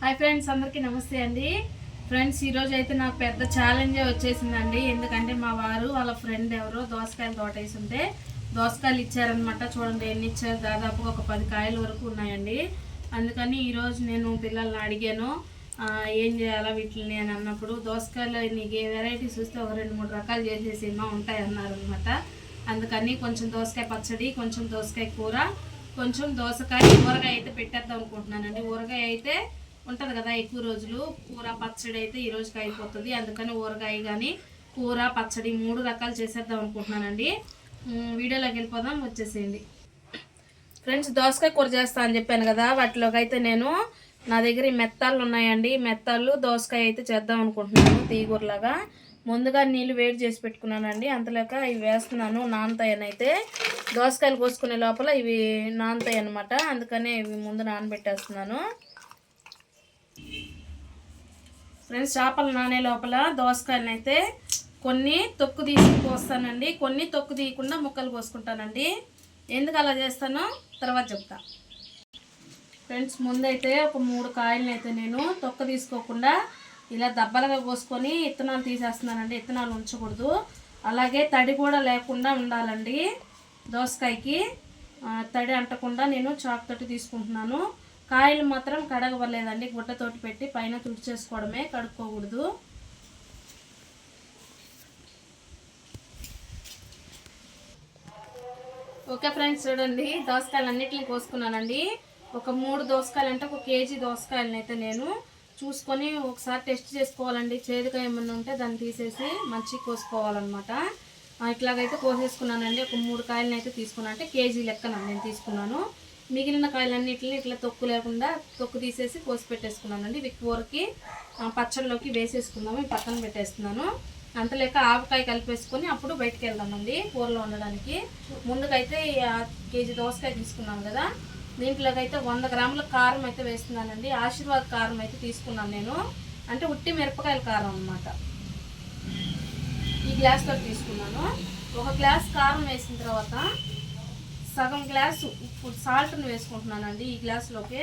Hi friends, అందరికీ నమస్తే అండి. ఫ్రెండ్స్, ఈరోజు అయితే నాకు పెద్ద ఛాలెంజే వచ్చేసిందండి. ఎందుకంటే మా వారు వాళ్ళ ఫ్రెండ్ ఎవరో దోసకాయలు తోట వేసి ఉంటే దోసకాయలు ఇచ్చారనమాట. చూడండి ఎన్ని ఇచ్చారు, దాదాపుగా ఒక 10 కాయల వరకు ఉన్నాయండి. అందుకని ఈరోజు నేను పిల్లల్ని అడిగాను ఏం చేయాలా వీటిని అని అన్నప్పుడు, దోసకాయలు నీకు ఏ వెరైటీ చూస్తే ఒక 2-3 రకాలు చేసేసి ఉంటాయి అన్నారు అనమాట. అందుకని కొంచెం దోసకాయ పచ్చడి, కొంచెం దోసకాయ కూర, కొంచెం దోసకాయ ఊరగాయ అయితే పెట్టేద్దాం అనుకుంటున్నానండి. ఊరగాయ అయితే ఉంటుంది కదా ఎక్కువ రోజులు, కూర పచ్చడి అయితే ఈ రోజుకి అయిపోతుంది. అందుకని ఊరగాయ కానీ కూర పచ్చడి 3 రకాలు చేసేద్దాం అనుకుంటున్నానండి. వీడియోలోకి వెళ్ళిపోదాం, వచ్చేసేయండి ఫ్రెండ్స్. దోసకాయ కూర చేస్తా అని చెప్పాను కదా, వాటిలోకి అయితే నా దగ్గర ఈ మెత్తాలు ఉన్నాయండి. మెత్తాలు దోసకాయ అయితే చేద్దాం అనుకుంటున్నాను తీగూరలాగా. ముందుగా నీళ్ళు వేడి చేసి పెట్టుకున్నానండి. అంతలేక ఇవి వేస్తున్నాను, నానతాయని. అయితే దోసకాయలు కోసుకునే లోపల ఇవి నానతాయి అన్నమాట. అందుకనే ఇవి ముందు నానబెట్టేస్తున్నాను ఫ్రెండ్స్. చేపలు నానే లోపల దోసకాయలను అయితే కొన్ని తొక్కు తీసి కోస్తానండి, కొన్ని తొక్కు తీయకుండా ముక్కలు కోసుకుంటానండి. ఎందుకు అలా చేస్తానో తర్వాత చెప్తా ఫ్రెండ్స్. ముందైతే ఒక 3 కాయలను అయితే నేను తొక్క తీసుకోకుండా ఇలా దబ్బలుగా కోసుకొని ఇత్తనాలు తీసేస్తున్నానండి. ఇత్తనాలు ఉంచకూడదు, అలాగే తడి కూడా లేకుండా ఉండాలండి. దోసకాయకి తడి అంటకుండా నేను చాకు తోటి తీసుకుంటున్నాను. కాయలు మాత్రం కడగవలేదండి, గుడ్డతోటి పెట్టి పైన తుడిచేసుకోవడమే, కడుక్కోకూడదు. ఓకే ఫ్రెండ్స్, చూడండి దోసకాయలు అన్నిటిని కోసుకున్నానండి. ఒక 3 దోసకాయలు అంటే 1 కేజీ దోసకాయలను అయితే నేను చూసుకొని ఒకసారి టెస్ట్ చేసుకోవాలండి. చేదుగా ఏమన్నా ఉంటే దాన్ని తీసేసి మంచిగా కోసుకోవాలన్నమాట. ఇట్లాగైతే కోసేసుకున్నానండి. ఒక 3 కాయలను అయితే తీసుకున్నాను, అంటే కేజీ లెక్కన నేను తీసుకున్నాను. మిగిలిన కాయలన్నిటిని ఇట్లా తొక్కు లేకుండా తొక్కు తీసేసి కోసి పెట్టేసుకున్నానండి. ఇవి కూరకి పచ్చళ్ళలోకి వేసేసుకున్నాము, పక్కన పెట్టేస్తున్నాను. అంతలేక ఆవకాయ కలిపేసుకొని అప్పుడు బయటికి వెళ్దామండి కూరలో ఉండడానికి. ముందుకైతే కేజీ దోసకాయ తీసుకున్నాను కదా, దీంట్లోకైతే 100 గ్రాముల కారం అయితే వేస్తున్నానండి. ఆశీర్వాద్ కారం అయితే తీసుకున్నాను నేను, అంటే ఉట్టి మిరపకాయల కారం అన్నమాట. ఈ గ్లాస్తో తీసుకున్నాను. 1 గ్లాస్ కారం వేసిన తర్వాత సగం గ్లాసు ఉప్పు సాల్ట్ని వేసుకుంటున్నానండి. ఈ గ్లాసులోకి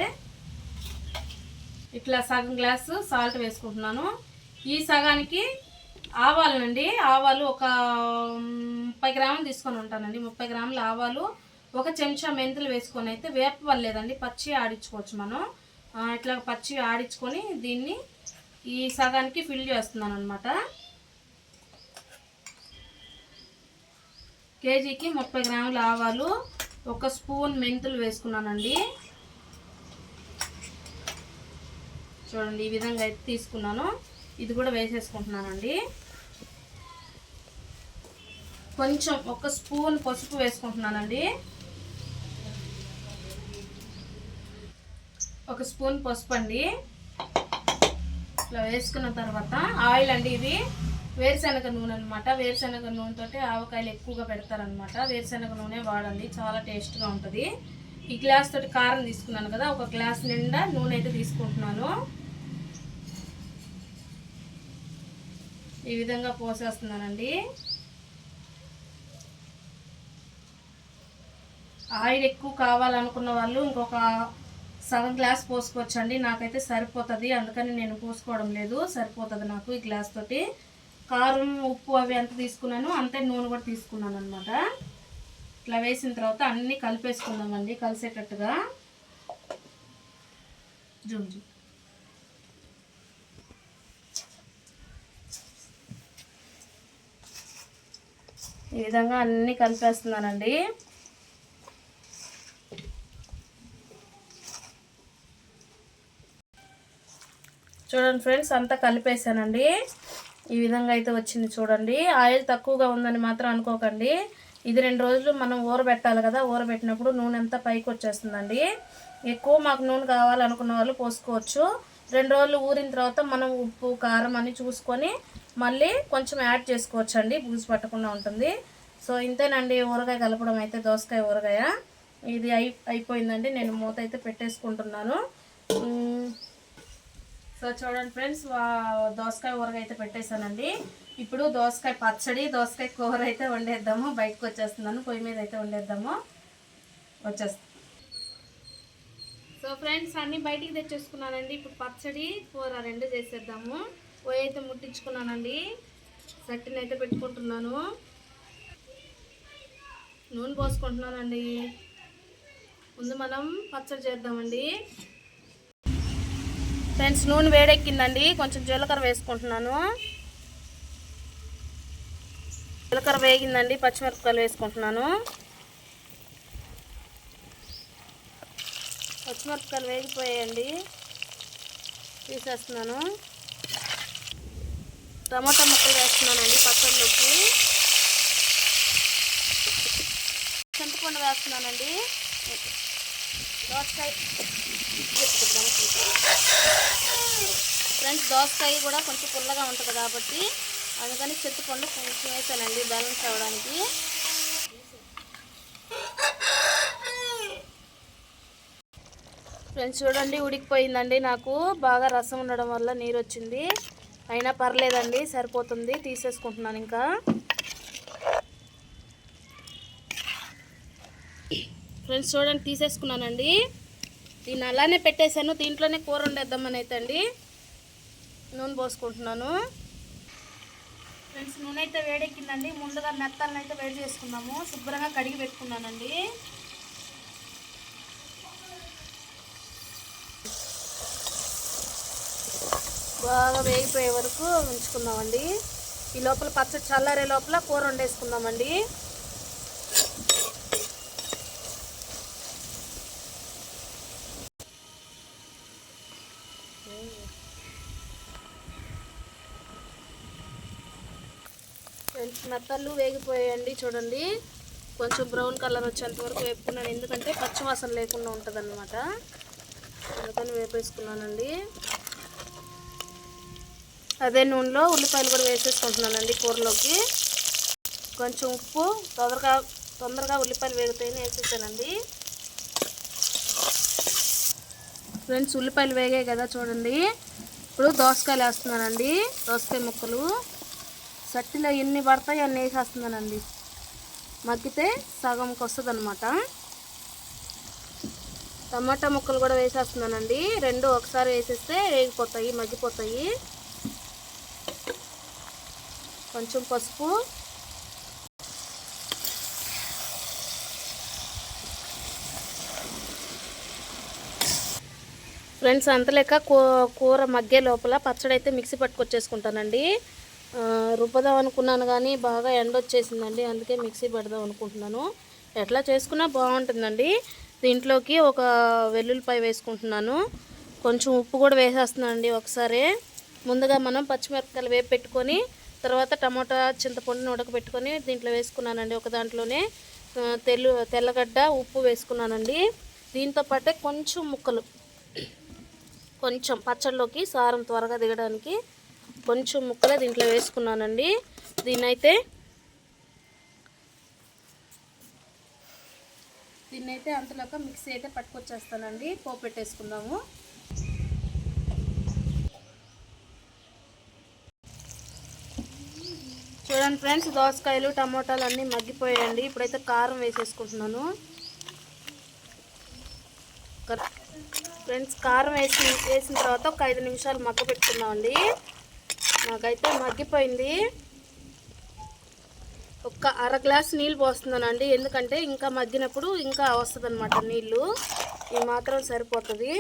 ఇట్లా సగం గ్లాసు సాల్ట్ వేసుకుంటున్నాను. ఈ సగానికి ఆవాలండి, ఆవాలు ఒక 30 గ్రాములు తీసుకొని ఉంటానండి. 30 గ్రాముల ఆవాలు, 1 చెంచా మెంతులు వేసుకొని, అయితే వేపవలేదండి, పచ్చి ఆడించుకోవచ్చు మనం. ఇట్లా పచ్చి ఆడించుకొని దీన్ని ఈ సగానికి ఫిల్ చేస్తున్నాను అనమాట. కేజీకి 30 గ్రాముల ఆవాలు, 1 స్పూన్ మెంతులు వేసుకున్నానండి. చూడండి ఈ విధంగా అయితే తీసుకున్నాను. ఇది కూడా వేసేసుకుంటున్నానండి. కొంచెం 1 స్పూన్ పసుపు వేసుకుంటున్నానండి. 1 స్పూన్ పసుపు అండి. ఇట్లా వేసుకున్న తర్వాత ఆయిల్ అండి, ఇది వేరుశనగ నూనె అనమాట. వేరుశనగ నూనెతోటి ఆవకాయలు ఎక్కువగా పెడతారనమాట. వేరుశనగ నూనె వాడండి, చాలా టేస్ట్గా ఉంటుంది. ఈ గ్లాస్ తోటి కారం తీసుకున్నాను కదా, 1 గ్లాస్ నిండా నూనె అయితే తీసుకుంటున్నాను. ఈ విధంగా పోసేస్తున్నానండి. ఆయిల్ ఎక్కువ కావాలనుకున్న వాళ్ళు ఇంకొక సగం గ్లాస్ పోసుకోవచ్చండి. నాకైతే సరిపోతుంది, అందుకని నేను పోసుకోవడం లేదు. సరిపోతుంది నాకు ఈ గ్లాస్ తోటి. కారం ఉప్పు అవి ఎంత తీసుకున్నాను అంతే నూనె కూడా తీసుకున్నాను అనమాట. ఇట్లా వేసిన తర్వాత అన్నీ కలిపేసుకుందామండి కలిసేటట్టుగా. జూమ్ ఈ విధంగా అన్నీ కలిపేస్తున్నానండి. చూడండి ఫ్రెండ్స్, అంతా కలిపేసానండి. ఈ విధంగా అయితే వచ్చింది చూడండి. ఆయిల్ తక్కువగా ఉందని మాత్రం అనుకోకండి. ఇది 2 రోజులు మనం ఊరబెట్టాలి కదా, ఊరబెట్టినప్పుడు నూనె అంతా పైకి వచ్చేస్తుందండి. ఎక్కువ మాకు నూనె కావాలనుకున్న వాళ్ళు పోసుకోవచ్చు. 2 రోజులు ఊరిన తర్వాత మనం ఉప్పు కారం అని చూసుకొని మళ్ళీ కొంచెం యాడ్ చేసుకోవచ్చు అండి, బూజు పట్టకుండా ఉంటుంది. సో ఇంతేనండి ఊరగాయ కలపడం అయితే, దోసకాయ ఊరగాయ ఇది అయిపోయిందండి. నేను మూత అయితే పెట్టేసుకుంటున్నాను. సో చూడండి ఫ్రెండ్స్, దోసకాయ ఊరగాయ అయితే పెట్టేశానండి. ఇప్పుడు దోసకాయ పచ్చడి, దోసకాయ కూర అయితే వండేద్దాము. బయటకు వచ్చేస్తున్నాను, పొయ్యి మీద అయితే వండేద్దాము. వచ్చేస్తాను సో ఫ్రెండ్స్ అన్నీ బయటికి తెచ్చేసుకున్నానండి. ఇప్పుడు పచ్చడి కూర రెండు చేసేద్దాము. పొయ్యి అయితే ముట్టించుకున్నానండి. సట్టిని అయితే పెట్టుకుంటున్నాను. నూనె పోసుకుంటున్నానండి. ముందు మనం పచ్చడి చేద్దామండి. ఫ్రెండ్స్ నూనె వేడెక్కిందండి. కొంచెం జీలకర్ర వేసుకుంటున్నాను. జీలకర్ర వేగిందండి. పచ్చిమిరపకాయలు వేసుకుంటున్నాను. పచ్చిమిరపకాయలు వేగిపోయాయండి. తీసేస్తున్నాను. టమాటా ముక్కలు వేస్తున్నానండి పచ్చడిలోకి. చింతపండు వేస్తున్నానండి. దోసకాయ ఫ్రెండ్స్ దోసకాయ కూడా కొంచెం పుల్లగా ఉంటుంది కాబట్టి అందుకని చింతపండు కొంచెం వేసానండి బ్యాలెన్స్ అవ్వడానికి. ఫ్రెండ్స్ చూడండి ఉడికిపోయిందండి. నాకు బాగా రసం ఉండడం వల్ల నీరు వచ్చింది. అయినా పర్లేదండి, సరిపోతుంది. తీసేసుకుంటున్నాను. ఇంకా ఫ్రెండ్స్ చూడండి తీసేసుకున్నానండి. దీన్ని అలానే పెట్టేశాను. దీంట్లోనే కూర వండేద్దామని అయితే అండి నూనె పోసుకుంటున్నాను. ఫ్రెండ్స్ నూనె అయితే వేడెక్కిందండి. ముందుగా మెత్తలను అయితే వేడి చేసుకున్నాము. శుభ్రంగా కడిగి పెట్టుకున్నానండి. బాగా వేగిపోయే వరకు ఉంచుకుందామండి. ఈ లోపల పచ్చడి చల్లారే లోపల కూర వండేసుకుందామండి. ఫ్రెండ్స్ మెత్తలు వేగిపోయాయండి. చూడండి కొంచెం బ్రౌన్ కలర్ వచ్చేంత వరకు వేపుకున్నాను. ఎందుకంటే పచ్చివాసన లేకుండా ఉంటుంది అన్నమాట. అందుకని వేపేసుకున్నానండి. అదే నూనెలో ఉల్లిపాయలు కూడా వేసేసుకుంటున్నానండి కూరలోకి. కొంచెం ఉప్పు తొందరగా ఉల్లిపాయలు వేగుతాయని వేసేసానండి. ఫ్రెండ్స్ ఉల్లిపాయలు వేగాయి కదా చూడండి. ఇప్పుడు దోసకాయలు వేస్తున్నానండి. దోసకాయ ముక్కలు సట్టిలో ఎన్ని పడతాయి అన్నీ వేసేస్తున్నానండి. మగ్గితే సగంకి వస్తుంది అనమాట. టమాటా ముక్కలు కూడా వేసేస్తున్నానండి. రెండు ఒకసారి వేసేస్తే వేగిపోతాయి, మగ్గిపోతాయి. కొంచెం పసుపు, ఫ్రెండ్స్ అంతలేక కూర మగ్గే లోపల పచ్చడి అయితే మిక్సీ పట్టుకొచ్చేసుకుంటానండి. రుబ్బదాం అనుకున్నాను కానీ బాగా ఎండ వచ్చేసిందండి. అందుకే మిక్సీ పడదాం అనుకుంటున్నాను. ఎట్లా చేసుకున్నా బాగుంటుందండి. దీంట్లోకి ఒక వెల్లుల్లిపాయ వేసుకుంటున్నాను. కొంచెం ఉప్పు కూడా వేసేస్తున్నానండి ఒకసారి. ముందుగా మనం పచ్చిమిరపకాయలు వేపు పెట్టుకొని తర్వాత టమాటా చింతపండుని ఉడకబెట్టుకొని దీంట్లో వేసుకున్నానండి. ఒక దాంట్లోనే తెల్లగడ్డ ఉప్పు వేసుకున్నానండి. దీంతో పాటే కొంచెం ముక్కలు, కొంచెం పచ్చడిలోకి సారం త్వరగా దిగడానికి కొంచెం ముక్కలే దీంట్లో వేసుకున్నానండి. దీన్నైతే అంతలోక మిక్సీ అయితే పట్టుకొచ్చేస్తానండి. పోపు పెట్టేసుకుందాము. చూడండి ఫ్రెండ్స్ దోసకాయలు టమోటాలు అన్నీ మగ్గిపోయాయండి. ఇప్పుడైతే కారం వేసేసుకుంటున్నాను. ఫ్రెండ్స్ కారం వేసిన తర్వాత ఒక 5 నిమిషాలు మగ్గ పెట్టుకున్నామండి. నాకైతే మగ్గిపోయింది. ఒక అర గ్లాస్ నీళ్ళు పోస్తున్నానండి. ఎందుకంటే ఇంకా మగ్గినప్పుడు ఇంకా వస్తుంది అనమాట నీళ్ళు. ఈ మాత్రం సరిపోతుంది.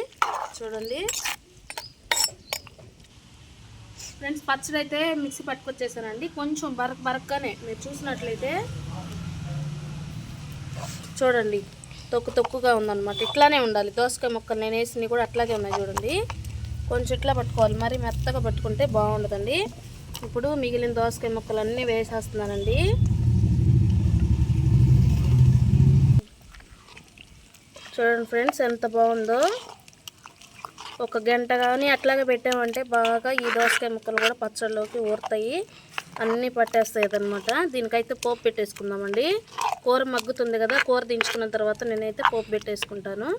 చూడండి ఫ్రెండ్స్ పచ్చడి అయితే మిక్సీ పట్టుకొచ్చేసానండి. కొంచెం బరకగానే మీరు చూసినట్లయితే చూడండి తొక్కుగా ఉందన్నమాట. ఇట్లానే ఉండాలి. దోసకాయ ముక్కలు నేను వేసినవి కూడా అట్లాగే ఉన్నాయి చూడండి. కొంచెం ఇట్లా పట్టుకోవాలి, మరి మెత్తగా పట్టుకుంటే బాగుండదండి. ఇప్పుడు మిగిలిన దోసకాయ ముక్కలు అన్నీ వేసేస్తున్నానండి. చూడండి ఫ్రెండ్స్ ఎంత బాగుందో. ఒక గంట కానీ అట్లాగే పెట్టామంటే బాగా ఈ దోసకాయ ముక్కలు కూడా పచ్చడిలోకి ఊరుతాయి, అన్నీ పట్టేస్తాయి అన్నమాట. దీనికైతే పోపు పెట్టేసుకుందామండి. కూర మగ్గుతుంది కదా, కూర దించుకున్న తర్వాత నేనైతే పోపు పెట్టేసుకుంటాను.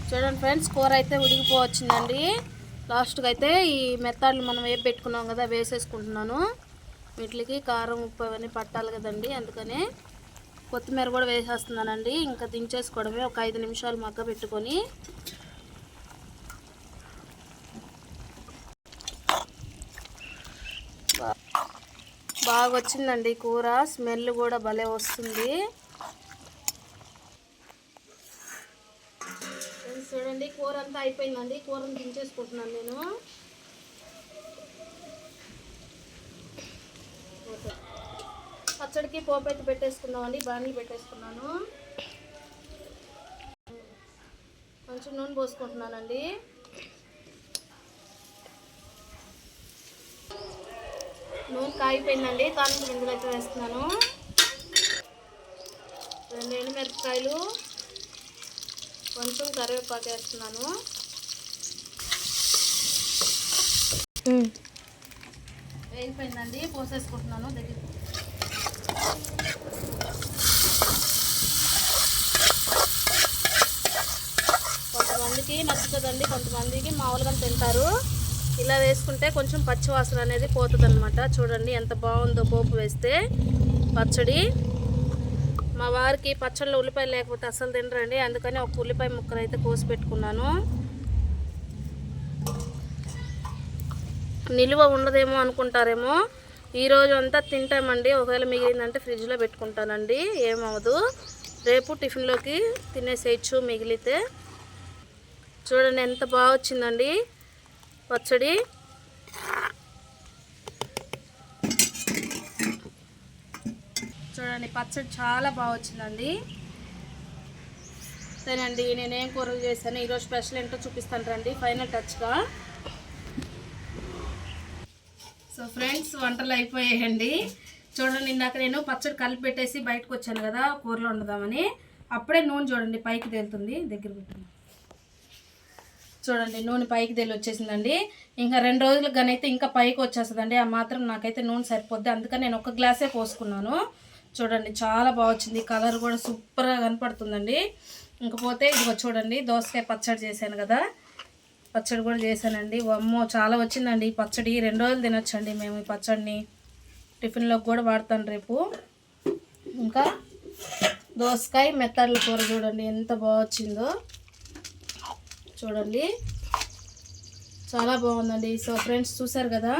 చూడండి ఫ్రెండ్స్ కూర అయితే ఉడికిపోవచ్చిందండి. లాస్ట్కి అయితే ఈ మెత్తళ్ళు మనం వేపు పెట్టుకున్నాం కదా వేసేసుకుంటున్నాను. వీటికి కారం ఉప్పు అవన్నీ పట్టాలి కదండి, అందుకనే కొత్తిమీర కూడా వేసేస్తున్నానండి. ఇంకా దించేసుకోవడమే. ఒక 5 నిమిషాలు మగ్గ పెట్టుకొని బాగా వచ్చిందండి కూర. స్మెల్ కూడా భలే వస్తుంది. చూడండి కూర అంతా అయిపోయిందండి. కూరను దించేసుకుంటున్నాను నేను. పచ్చడికి పోపు అయితే పెట్టేసుకున్నామండి. బాణీలు పెట్టేసుకున్నాను. కొంచెం నూనె పోసుకుంటున్నానండి. నూనె కాగిపోయిందండి. తాలింపు గింజలు అయితే వేస్తున్నాను. 2 ఎండుమిరపకాయలు, కొంచెం కరివేపాకు వేస్తున్నాను. వేగిపోయిందండి. పోసేసుకుంటున్నాను దగ్గర. కొంతమందికి నచ్చుతుందండి, కొంతమందికి మామూలుగా తింటారు. ఇలా వేసుకుంటే కొంచెం పచ్చివాసన అనేది పోతుంది అనమాట. చూడండి ఎంత బాగుందో పోపు వేస్తే పచ్చడి. మా వారికి పచ్చళ్ళు ఉల్లిపాయ లేకపోతే అసలు తినరండి. అందుకని ఒక ఉల్లిపాయ ముక్కలు అయితే కోసి పెట్టుకున్నాను. నిలువ ఉండదేమో అనుకుంటారేమో. ఈరోజు అంతా తింటామండి. ఒకవేళ మిగిలిందంటే ఫ్రిడ్జ్లో పెట్టుకుంటానండి. ఏమవదు. రేపు టిఫిన్లోకి తినేసేయచ్చు మిగిలితే. చూడండి ఎంత బాగా వచ్చిందండి పచ్చడి. చూడండి పచ్చడి చాలా బాగా వచ్చిందండి. సరేనండి, నేనేం కూరలు చేశాను ఈరోజు స్పెషల్ ఏంటో చూపిస్తాను రండి ఫైనల్ టచ్గా. సో ఫ్రెండ్స్, వంటలు అయిపోయాయండి. చూడండి, ఇందాక నేను పచ్చడి కలిపి పెట్టేసి బయటకు వచ్చాను కదా కూరలో వండుదామని. అప్పుడే నూనె చూడండి పైకి తేలుతుంది. దగ్గర పెట్టండి. చూడండి నూనె పైకి తేలి వచ్చేసిందండి. ఇంకా 2 రోజులకు గానైతే ఇంకా పైకి వచ్చేస్తుందండి. ఆ మాత్రం నాకైతే నూనె సరిపోద్ది. అందుకని నేను 1 గ్లాసే పోసుకున్నాను. చూడండి చాలా బాగా వచ్చింది. కలర్ కూడా సూపర్గా కనపడుతుందండి. ఇంకపోతే ఇదిగో చూడండి దోసకాయ పచ్చడి చేశాను కదా, పచ్చడి కూడా చేశానండి. అమ్మో చాలా వచ్చిందండి ఈ పచ్చడి. 2 రోజులు తినొచ్చండి మేము ఈ పచ్చడిని. టిఫిన్లోకి కూడా వాడతాను రేపు. ఇంకా దోసకాయ మెత్తడ్ల కూర చూడండి ఎంత బాగా వచ్చిందో. చూడండి చాలా బాగుందండి. సో ఫ్రెండ్స్ చూసారు కదా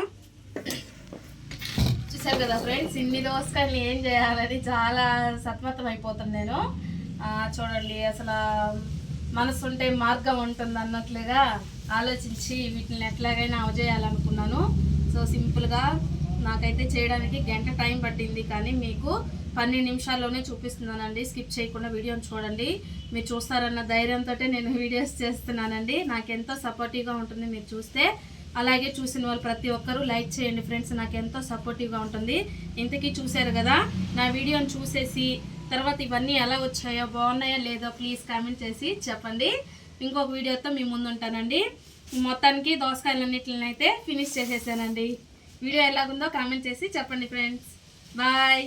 ఫ్రెండ్స్, ఇన్ని దోసకాయలు ఏం చేయాలని చాలా సతమతం అయిపోతాను నేను. చూడండి అసలు మనసు ఉంటే మార్గం ఉంటుంది అన్నట్లుగా ఆలోచించి వీటిని ఎట్లాగైనా అవజేయాలనుకున్నాను. సో సింపుల్గా నాకైతే చేయడానికి 1 గంట టైం పట్టింది, కానీ మీకు 12 నిమిషాల్లోనే చూపిస్తున్నానండి. స్కిప్ చేయకుండా వీడియోని చూడండి. మీరు చూస్తారన్న ధైర్యంతో నేను వీడియోస్ చేస్తున్నానండి. నాకెంతో సపోర్టివ్గా ఉంటుంది మీరు చూస్తే. అలాగే చూసిన వాళ్ళు ప్రతి ఒక్కరూ లైక్ చేయండి ఫ్రెండ్స్, నాకు ఎంతో సపోర్టివ్గా ఉంటుంది. ఇంతకీ చూశారు కదా నా వీడియోని చూసేసి తర్వాత ఇవన్నీ ఎలా వచ్చాయో, బాగున్నాయో లేదో ప్లీజ్ కామెంట్ చేసి చెప్పండి. ఇంకొక వీడియోతో మీ ముందు ఉంటానండి. మొత్తానికి దోసకాయలన్నిటిని అయితే ఫినిష్ చేసేసానండి. వీడియో ఎలాగుందో కామెంట్ చేసి చెప్పండి ఫ్రెండ్స్. బాయ్.